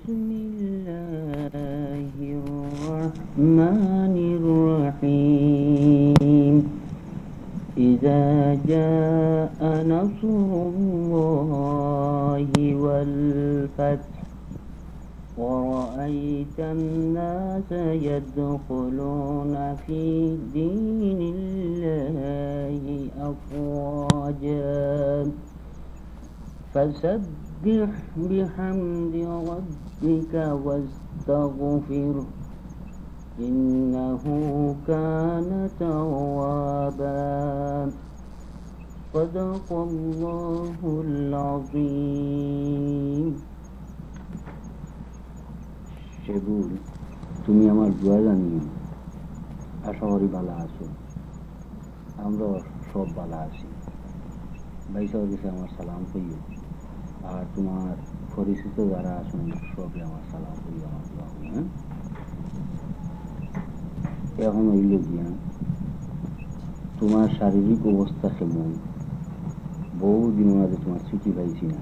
بسم الله الرحمن الرحيم إذا جاء نصر الله والفتح ورأيت الناس يدخلون في دين الله أفواجا فسبح بحمد ربك واستغفره إنه كان توابا صدق الله العظيم সেগুল তুমি আমার দোয়া জানিও আশা করি ভালো আছো আমরা সব ভালো আছি ভাই সাহেব কাছে আমার সালাম কইও আর তোমার পরিচিত যারা আছেন সবই আমার সালাম কইও আমার দোয়া হ্যাঁ এখন হইল গিয়া তোমার শারীরিক অবস্থা কেমন বহুদিন আগে তোমার ছুটি পাইছি না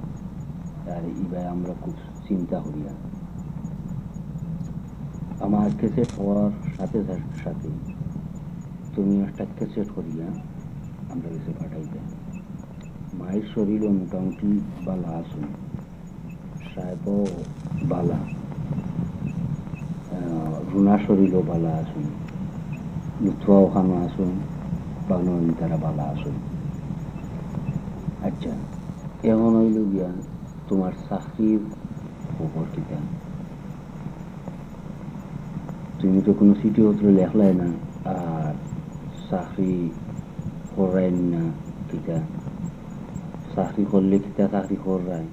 আর এবার আমরা খুব চিন্তা করিয়া আমার ক্যাসেট হওয়ার সাথে সাথে তুমি একটা ক্যাসেট করিয়া আমরা কাছে পাঠাইবে মায়ের শরীরও মোটামুটি বালা আসুন সাহেবও বালা রুনা শরীরও বালা আসুন লুথুয়া ওখানো আসুন বানো তারা বালা আসুন আচ্ছা এমন হইল গিয়া তোমার চাকরির খবর কিতা তুমি তো কোনো চিঠি পত্র লেখলাই না আর চাকরি করাই না কিতা চাকরি করলে কিতা চাকরি করাই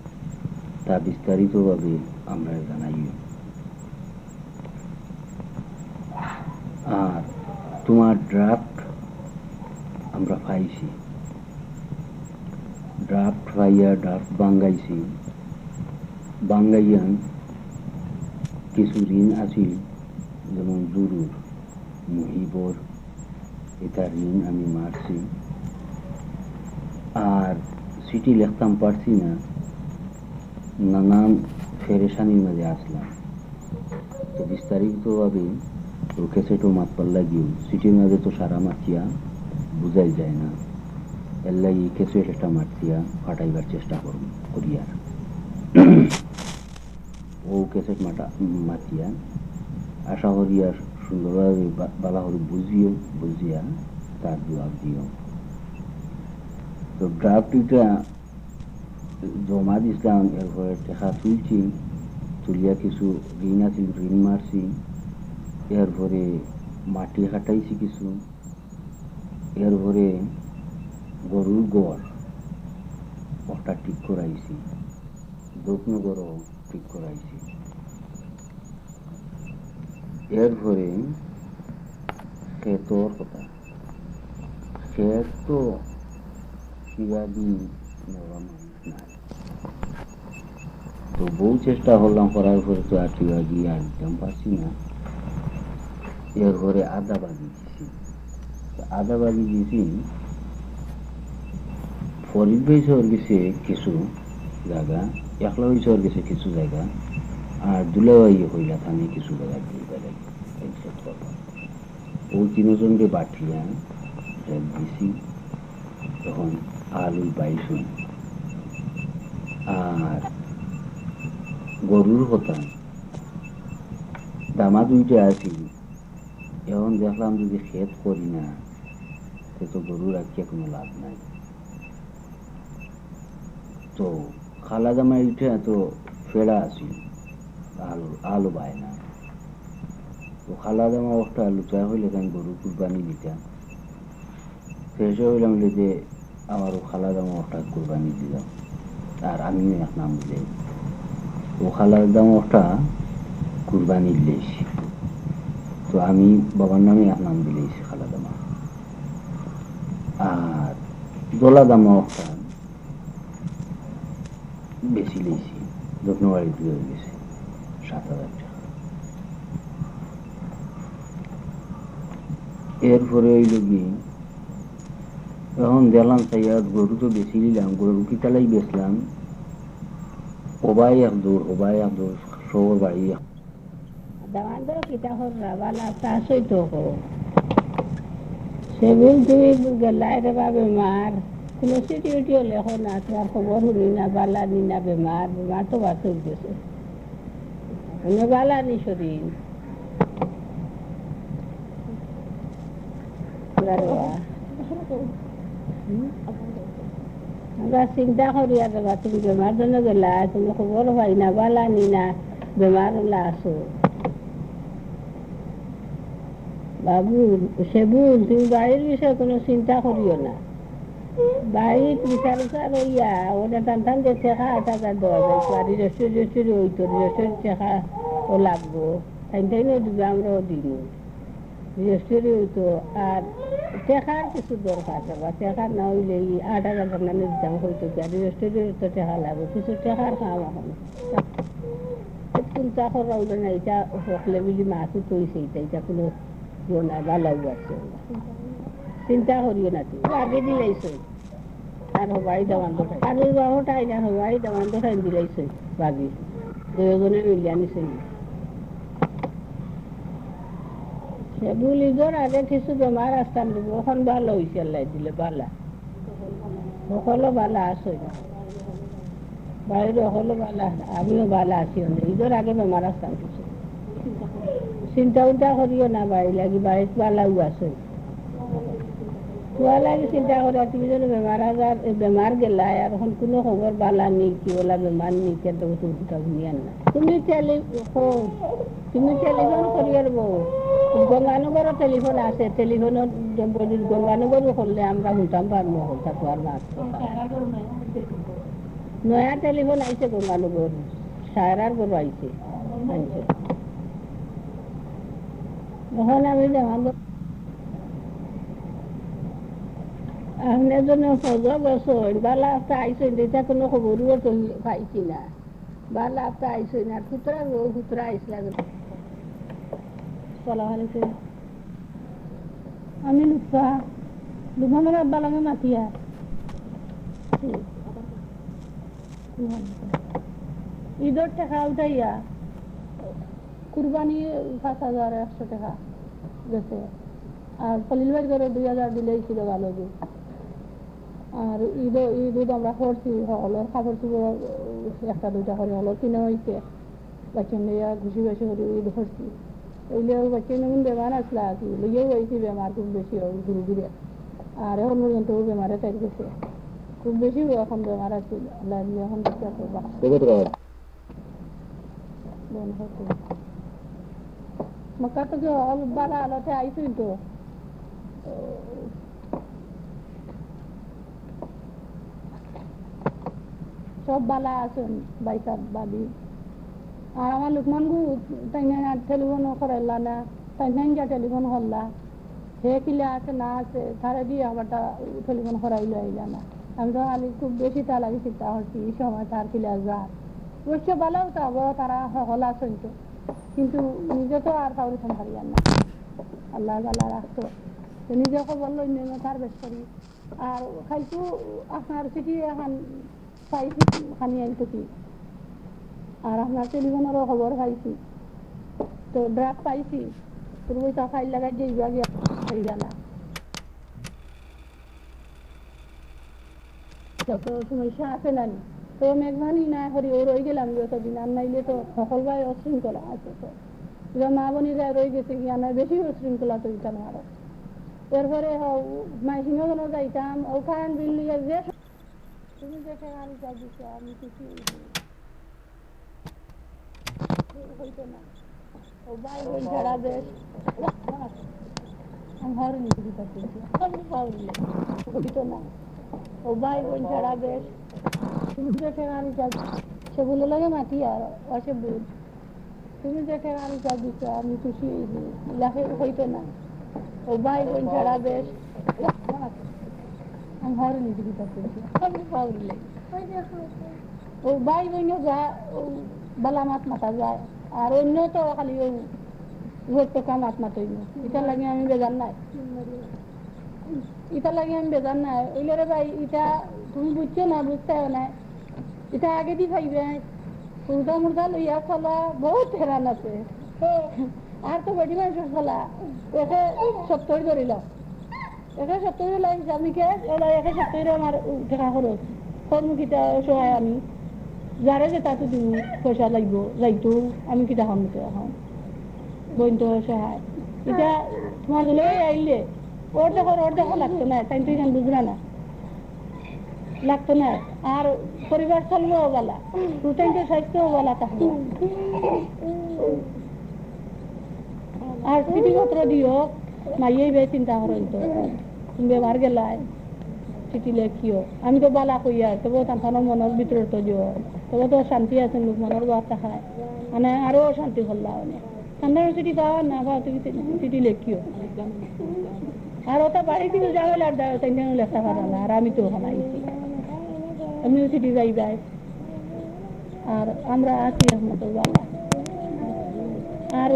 তা বিস্তারিতভাবে আমরা জানাইও আর তোমার ড্রাফট আমরা পাইছি ড্রাফট পাইয়া ড্রাফট বাঙ্গাইছি বাঙ্গাইয়ান কিছু ঋণ আছিল যেমন জরুর মুহিবর এটা ঋণ আমি মারছি আর চিঠি লিখতাম পারছি না নানান ফেরেশানির মাঝে আসলাম তো বিস্তারিতভাবে তো ক্যাসেটও মাতবার লাগিও চিঠির মাঝে তো সারা মাতিয়া বুঝাই যায় না এর লাগি ক্যাসেট একটা মাতিয়া ফাটাইবার চেষ্টা করিয়ার ও ক্যাসেট মাতিয়া আশা করিয়া সুন্দরভাবে বালা করে বুঝিয়া তার জবাব দিও তো ড্রাফটটা জমা দিছিলাম এরপরে টাকা তুলছি তুলিয়া কিছু ঋণ আছিল ঋণ মারছি এরপরে মাটি হাঁটাইছি কিছু এরপরে গরুর গড় ওটা ঠিক করাইছি দক্ষিণ গড়ও ঠিক করাইছি এরপরে ক্ষেতর কথা ক্ষেত তো কিভাবে নেওয়া মানুষ নাই তো বহু চেষ্টা করলাম করার পরে তো আর কিভাবে আনতাম পারছি না এরপরে আদা বাগি দিয়েছি ফরিদ ভাই শহর গেছে কিছু জায়গা একলা ভাই শহর গেছে কিছু জায়গা আর দুলাভাই হইলা থানে কিছু জায়গা ও তিনজনকে বাঠিয়া দিছি তখন আলু বাইসুন আর গরুর কথা দামা দুইটা আছি এখন দেখলাম যদি ক্ষেত করি না তো গরু রাখিয়া কোনো লাভ নাই তো খালা দামা এইটা তো ফেরা আছি আলু বায় না তো খালা দামা একটা লুচা হইলে আমি গরু কুরবানি দিতাম শেষে হইলাম যে আমারও খালা দামা একটা কুরবানি দিলাম আর আমিও এক নাম দিলে ও খালা দামা একটা কুরবানি দিলেছি তো আমি বাবার নামে এক নাম দিলেছি খালা দামা আর দোলা দামা একটা বেশি লেছি যত্নবাড়ি দিয়ে গেছে 7,000 টাকা এরপরে হইল গিয়ে এখন দেখলাম চাইয়া গরু তো বেশি নিলাম গরু কিতালাই বেচলাম ওবাই এক দৌড় সবর বাড়ি দামান্দর কিতা হররা বালা তাসই তো কো সেগুন তুমি গেলাই রে বা বেমার কোনো সিটি উঠিও লেখো না তোমার খবর শুনি না বালা নি না বেমার বেমার তো বাদ হয়ে গেছে কোনো বালা নি শরীর আমরা চিন্তা করি আর দেবা তুমি বেমার জন্য গেলা তুমি খবর পাই না বালা নি না বেমার হলা আছো বাবু সেবুন তুমি বাড়ির বিষয়ে কোনো চিন্তা করিও না বাড়ির বিচার উচার হইয়া ওটা টান টান যে টেকা 8,000 দেওয়া যায় বাড়ি রেস্টুরেন্ট হইতো রেস্টুরেন্ট টেকা ও লাগবো টাইম টাইমে দিবে আমরাও দিব রেস্টুরেন্ট হইতো আর টেকার কিছু দরকার দেবা টেকা না হইলে 8,000 টাকা দিতাম হইতো বাড়ি রেস্টুরেন্ট তো টেকা লাগবে কিছু টেকার কাম এখন চিন্তা করা হইলো না এটা হকলে বুঝি মাছও তৈছে এটা কোনো না ভালো আছে চিন্তা করিও না তুমি আগে দিলাইছো আর হবাই দামান দোটাই আর ওই বাবুটাই না হবাই দামান দোটাই দিলাইছো বাগি দুজনে মিলিয়ে আনিছে সে বুলি তোর আগে কিছু বেমার আসতাম দিব এখন ভালো হয়েছে আল্লাহ দিলে বালা সকলো বালা আসো বাইরে সকলো বালা আমিও বালা আছি ঈদের আগে বেমার আসতাম কিছু চিন্তা উল্টা করিও না বাড়ি লাগি বাড়িত বালাও আছে তোয়া লাগি চিন্তা করা তুমি যেন বেমার আজার বেমার গেলা আর এখন কোনো খবর বালা নেই কি বলা বেমার নেই কেন শুনিয়ান না তুমি টেলিফোন করিয়ে দেবো গঙ্গানগরও টেলিফোন আছে টেলিফোনত গঙ্গানগরও করলে আমরা শুনতাম পারবো হলতা তোয়ার মাছ নয়া টেলিফোন আইছে গঙ্গানগর সায়রার গরু আইছে আনছে এখন আমি যেমন আপনার জন্য সজা বছর বালা আপনি আইসেন এটা কোনো খবরও তো পাইছি না বালা আপনি আইসেন আর খুতরা আইসলা সালাম আলাইকুম আমি লুফা আমার আব্বা লাগে মাতিয়া ঈদের টাকা উঠাইয়া কুরবানি 5,100 টাকা গেছে আর খলিল ভাই করে 2,000 দিলেই ছিল ভালো দিন আর ঈদ আমরা করছি হলের খাবার চুবো 1-2টা করে হলো কিনে হয়েছে বাচ্চা মেয়া ঘুষি বেশি করে ঈদ করছি ওইলেও বাচ্চা এমন বেমার আসলা কি লইয়েও হয়েছি বেমার খুব বেশি ঘুরে ঘুরে আর এখন পর্যন্ত বেমারে তাই গেছে খুব বেশি এখন বেমার আছে আল্লাহ এখন মক্কা তো বালা আলোতে আইসি তো সব বালা আছেন বাইসাব বাদি আর আমার লুকমান গু তাই টেলিফোন করাইলা না তাই যা টেলিফোন করলা হে কিলে আছে না আছে তারা দিয়ে আমারটা টেলিফোন করাইলো আইলা না আমি তো আলি খুব বেশি তা লাগি চিন্তা করছি এই সময় তার কিলে যা অবশ্য ভালোও তো তারা সকল আছেন তো কিন্তু নিজে তো আর কাউরি সম্ভালিয়ান না আল্লাহ আল্লাহ রাখতো নিজে খবর লই নেমে তার বেশ করি আর খাইছো আপনার চিঠি এখন পাইছি খানি আনতো কি আর আপনার টেলিফোনেরও খবর পাইছি তো ড্রাগ পাইছি তোর ওই তা ফাইল লাগাই যে বিভাগে হয়ে গেল যত সমস্যা আছে না তো মেঘমানি না হরি ও রয়ে গেলাম যতদিন আর নাইলে তো সকল ভাই অশৃঙ্খলা আছে তো মা বোনিরা রয়ে গেছে কি আর বেশি অশৃঙ্খলা তো এটা আরো এরপরে মাইসিংহগুলো যাইতাম ওখান বিল্লিয়ে যে তুমি যে ঠেকানি চাই দিচ্ছ আমি কিছু হইতো না ও ভাই বোন ছাড়া বেশ আমার নিজে পাচ্ছি হইতো না ও ভাই বোন ছাড়া বেশ তুমি যে ঠেকানি চাই সেগুলো লাগে মাটি আর অসে বুঝ তুমি যে ঠেকানি চাই দিচ্ছ আমি খুশি লাখে হইতো না ও ভাই বোন ছাড়া বেশ আমার নিজে পাচ্ছি ও ভাই বোন যা বালা মাছ মাথা যায় আর অন্য তো খালি ঘুরতে কাম মাছ মাথা এটার লাগে আমি বেজার নাই এটার লাগে আমি বেজার নাই ওইলে রে ভাই এটা তুমি বুঝছো না বুঝতেও নাই এটা আগে দি ভাইবে মুর্দা মুর্দা লইয়া চলা বহুত হেরান আছে আর তো বেটি মানুষের চলা একে 70 ধরিল একে 70 লাই স্বামীকে একে 70 আমার টাকা খরচ কর্মকিটা সহায় আমি যারে যে তাতে দিব পয়সা লাগব যাইতো আমি কিটা হন এখন বইন তো সহায় এটা তোমার গেলে আইলে ওর দেখো লাগতো না তাই তো এখানে বুঝলা না লাগতো না আর পরিবার চলবো বলা দুটাইতে স্বাস্থ্য বলা থাকবো আর চিঠিপত্র দিও মাইয়েই বে চিন্তা করেন তো তুমি বেমার গেলাই চিঠি লেখিও আমি তো বালা কইয়া তবু তার মনের ভিতরে তো দিও তবু তো শান্তি আছে লোক মনের বার্তা খায় মানে আরো শান্তি করলা অনেক ঠান্ডার চিঠি পাওয়া না পাওয়া তুমি চিঠি লেখিও আর ওটা বাড়ি থেকে যাবে তাই লেখা পারা না আর আমি তো ওখানে আইছি আমিও চিঠি যাই যাই আর আমরা আছি মতো বাবা আর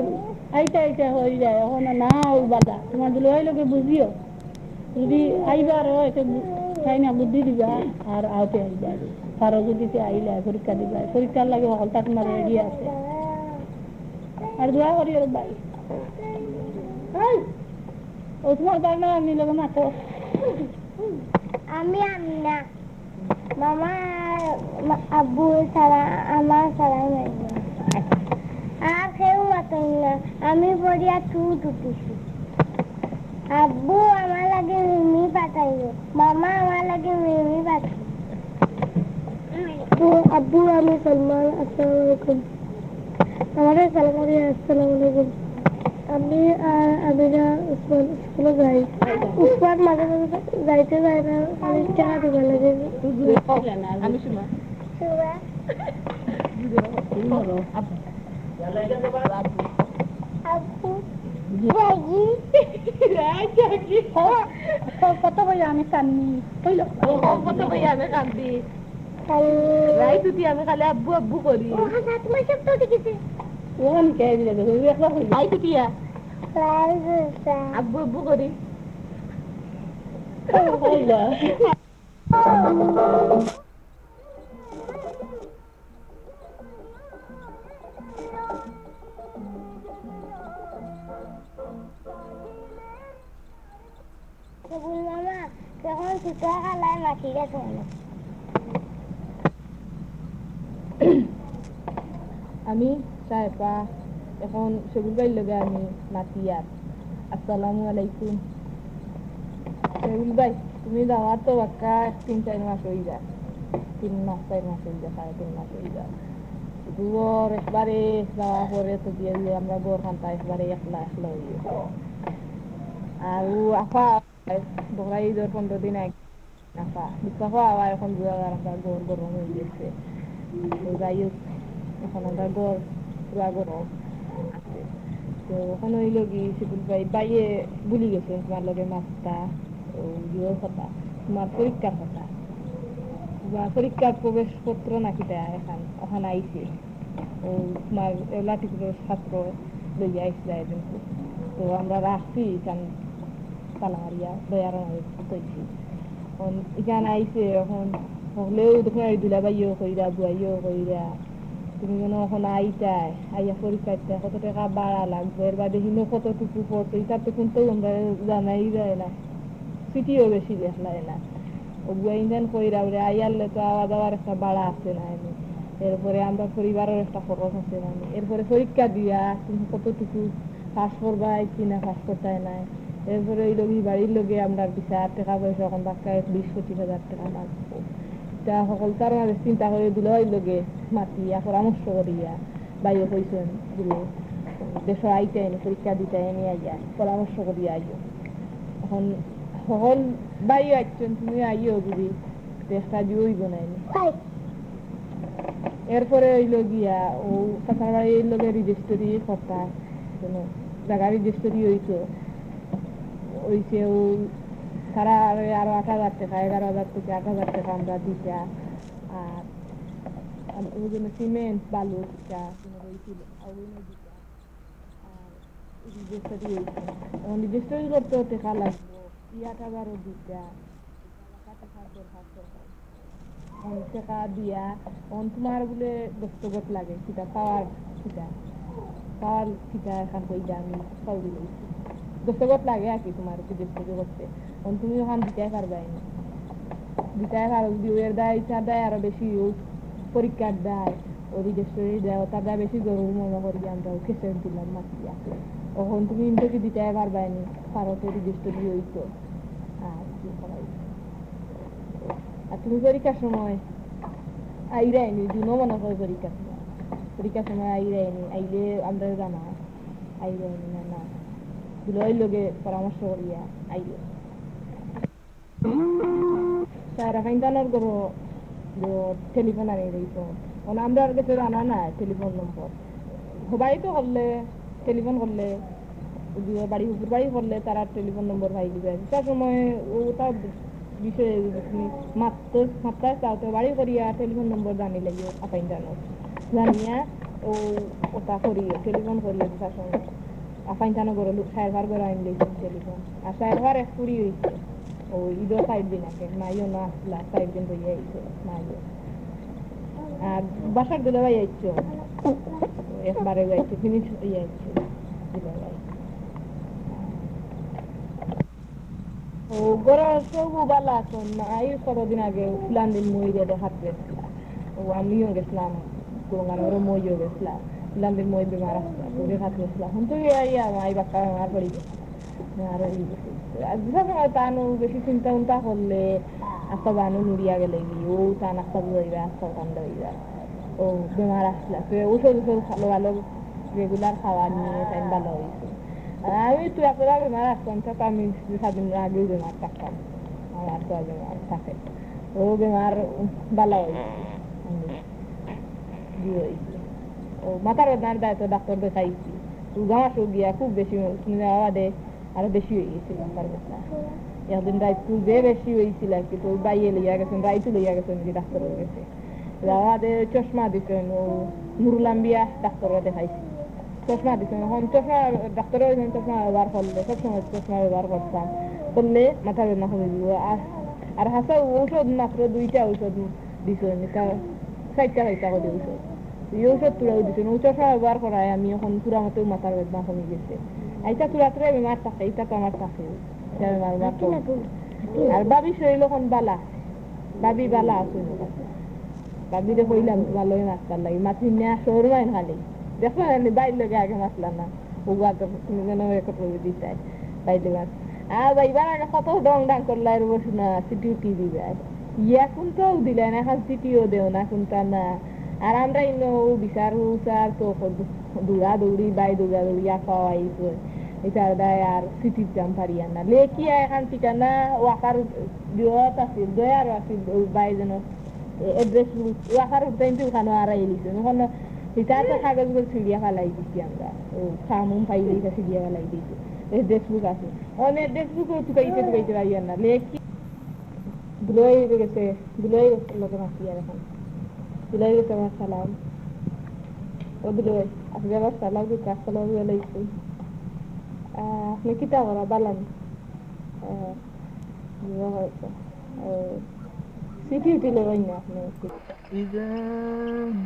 আইটা আইটা হয়ে যায় এখন না ওই বাধা তোমার দিলে ওই লোকে বুঝিও যদি আইবার হয় তাই না বুদ্ধি দিবা আর আওতে আইবা পারো যদি আইলে পরীক্ষা দিবা পরীক্ষার লাগে হলটা তোমার রেডি আছে আর দোয়া করি ওর ভাই ও তোমার বাগনা আমি লোক মাথো আমি না মামা আব্বু সারা আমার সারা আর কেউ মাতন না আমি পড়িয়া টুটিছি আব্বু আমার লাগে মিমি পাঠাইব মামা আমার লাগে মিমি পাঠাই আব্বু আমি সলমান আসসালামু আলাইকুম আমাদের সালাম আলাইকুম আসসালামু আলাইকুম আমি আমিরা স্কুলে যাই উপর মাঝে মাঝে যাইতে যাই না আমি টাকা দিবা লাগে আমি শুনা কত বই আমি কান্দি কত বই আমি কান্দি রাই দুটি আমি খালি আব্বু আব্বু করি ওখান কে দিলে রাই দুটিয়া আব্বু আব্বু করি মামা যখন ছুটো খালায় মাটি গেছে আমি সাহেবা এখন সবুজ ভাইয়ের লগে আমি মাতিয়ার আসসালামু আলাইকুম সবুজ ভাই তুমি যাওয়ার তো বাক্কা 3-4 মাস হয়ে যায় 3 মাস 4 মাস হয়ে যায় 3.5 মাস হয়ে যায় দুয়ার একবারে যাওয়া পরে তো দিয়ে আমরা গোর খান্তা একবারে একলা হয়ে আর আফা ধরাই 15 দিন আগে আফা বিশ্বফা আবার এখন আমরা গোর গরম হয়ে গেছে যাই হোক এখন আমরা গোর পুরা গরম আছে তো ওখানে হইল কি শিবুল ভাই বাইয়ে বুলি গেছে তোমার লগে মাছটা ইয়ের কথা তোমার পরীক্ষার কথা পরীক্ষার প্রবেশপত্র নাকি এখন ওখানে আইছে ও তোমার লাঠিগুলোর ছাত্র লইয়া আইসে তো আমরা রাখছি পালামারিয়া দয়ার তৈছি এখানে আইসে এখন হলেও দেখুন দুলা বাইও কইরা বুয়াইও কইরা তুমি যেন এখন আইটাই আইয়া পরীক্ষা কত টাকা বাড়া লাগবে এর বাদে হিনো কতটুকু পড়তো এটা তো কিন্তু আমরা জানাই যায় না চিঠিও বেশি লেখলায় না ও বুয়াইন কইরা বলে আইয়ারলে তো আওয়া যাওয়ার একটা বাড়া আছে না এরপরে আমরা পরিবারের একটা খরচ আছে না এরপরে পরীক্ষা দিয়া তুমি কতটুকু পাস করবা কিনা পাস করতে নাই এরপরে ওই লোক বাড়ির লোকে আমরা বিচার টাকা পয়সা এখন বাক্কা 20-25,000 টাকা লাগবো তা সকল তার মাঝে চিন্তা করে দিল ওই লোকে মাতিয়া পরামর্শ করিয়া বাইও কইছেন দিলে দেশ আইতে পরীক্ষা দিতে এনে আইয়া পরামর্শ করিয়া আইও এখন সকল বাইও আইছেন তুমি আইও যদি চেষ্টা দিয়েই বনাইনি এরপরে হইল গিয়া ও কাঁচার বাড়ির লোকে রেজিস্ট্রি কথা জায়গা রেজিস্ট্রি হইতো হইছে ও সারা আরো 8,000 টাকা 11,000 থেকে 8,000 টাকা আমরা দিতা আর ওই জন্য সিমেন্ট বালু দিতা হয়েছিল দিতা আর রেজিস্ট্রি হইতো এখন রেজিস্ট্রি করতে টাকা লাগবো 8,000 দিতা টাকা দরকার টাকা দিয়া তোমার বলে দস্তগত লাগে সেটা পাওয়ার সেটা এখন কইটা আমি পাউরি লইছি দস্তগত লাগে আর কি তোমার বিদেশ থেকে করতে তুমি ওখান দিতে পারবাই না দিতে পারো যদি ওর দায় ইচ্ছা দেয় আরো বেশি পরীক্ষার দেয় ও রেজিস্ট্রি দেয় তার দায় বেশি জরুরি মনে করি আমরা কেসে দিলাম মাতিয়া তখন তুমি ইন্টারভিউ দিতে পারবাই না ভারতে রেজিস্ট্রি হইতো আর কি করাই আর তুমি পরীক্ষার সময় আইরাইনি দুনো মনে করে পরীক্ষার সময় আইরাইনি আইলে আমরা জানা আইরাইনি না দুলোই লোকে পরামর্শ করিয়া আইলে সারা ফাইন্দানোর করো টেলিফোন আনি দিয়েছ আমরা কাছে জানা না টেলিফোন নম্বর সবাই তো করলে টেলিফোন করলে বাড়ি হুপুর বাড়ি করলে তারা টেলিফোন নম্বর পাই দিবে তার সময় ও তার বিষয়ে মাত্রায় চাওতে বাড়ি করিয়া টেলিফোন নম্বর জানি লাগিও আপাইন জানিয়া ও ওটা করিয়ে টেলিফোন করিয়ে তার সঙ্গে আপাইন জানো করে সাইবার করে আইন দিয়েছেন টেলিফোন আর সাইবার এক পুরি হয়েছে ও ঈদও 5 দিন আগে মাইও না আসলা 5 দিন হইয়া আইছে মাইও আর বাসার দিলে ভাই আইছো একবারে যাইছে ফিনিশ হইয়া আইছে দিলে ভাই ও গড় সব বালা এখন আই কতদিন আগে ফুলান্দিন মই দিয়ে হাত পেয়েছিলাম ও আমিও গেছিলাম কোরঙ্গানোর মইও গেছিলাম ফুলান্দিন মই বেমার আসলাম ওদের হাত পেয়েছিলাম এখন তো আই বাক্কা আমার পড়ি আর তানো বেশি চিন্তা উন্তা করলে আস্তা বানু নুরিয়া গেলে ও টান আস্তা বুঝাইবা আস্তা কান্দা হইবা ও বেমার আসলা ওষুধ ভালো ভালো রেগুলার খাওয়া নিয়ে টাইম ভালো হয়েছে আমি তুই আপনারা বেমার আসতাম তো আমি 7 দিন আগেও বেমার থাকতাম আমার তো বেমার থাকে ও বেমার ভালো হয়েছে ও মাথার বেদনার দায়িত্ব ডাক্তার দেখাইছি গামাস গিয়া খুব বেশি দে আরো বেশি হয়ে গেছিল মাথার বেদনা একদিন রাত তুলবে বেশি হয়েছিল আর কি তো বাইয়ে লইয়া গেছেন রাইতু লইয়া গেছেন কি ডাক্তার হয়ে গেছে আমাদের চশমা দিতেন ও নুরুলাম্বিয়া ডাক্তাররা দেখাইছি চশমা দিতেন এখন চশমা ডাক্তারও চশমা ব্যবহার করলে সবসময় চশমা ব্যবহার করতাম করলে মাথা বেদনা কমে দিব আর হাসা ঔষধ মাত্র 2টা ঔষধ দিছেন এটা 4টা করে ঔষধ এই ঔষধ তুলাও দিছেন ও চশমা ব্যবহার করায় আমি এখন পুরা মতো মাথার বেদনা কমে গেছে এইটা তুলাতে বেমার থাকে এটা তো আমার থাকে আর বাবি শরীর এখন বালা বাবি বালা আছে বাবিরে কইলাম ভালোই মাছবার লাগে মাছি নিয়ে শহর মাইন খালি দেখো বাইর লগে আগে মাছলা না ওগুলা তো তুমি যেন দিতে বাইরে মাছ আর বাইবার আগে কত ডং ডাং করলে আর বসু না সিটিও কি দিবে ইয়া কোনটাও দিলে না এখন সিটিও দেও না কোনটা না আর আমরা ইনো বিচার উচার তো দৌড়া দৌড়ি বাই দৌড়া দৌড়িয়া খাওয়াইছো এটা দায় আর সিটির জাম পারিয়া না লেখি এখন ঠিকানা ওয়াকার দিওয়াত আছিল দয়ার আছিল বাই যেন এড্রেস ওয়াকার টাইমটি ওখানে আর আইলিছে ওখানে এটা তো কাগজগুলো ছিড়িয়া ফেলাই দিচ্ছি আমরা ও খামুম পাইলে এটা ছিড়িয়া ফেলাই দিচ্ছি এড্রেস বুক আছে অনেক এড্রেস বুক টুকাইতে পারিয়া না লেখি দুলোই গেছে দুলোই লোকে মাসিয়া এখন দুলোই গেছে আমার সালাম ও দুলোই আপনি আবার সালাম দিতে আসসালাম আলাইকুম আপনি কিতা করা বালান সিটি উঠিলে পাই না আপনি إذا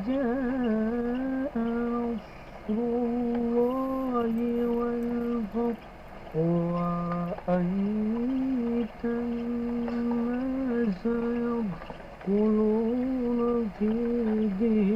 جاء نصر الله والفتح ورأيت الناس يدخلون في دين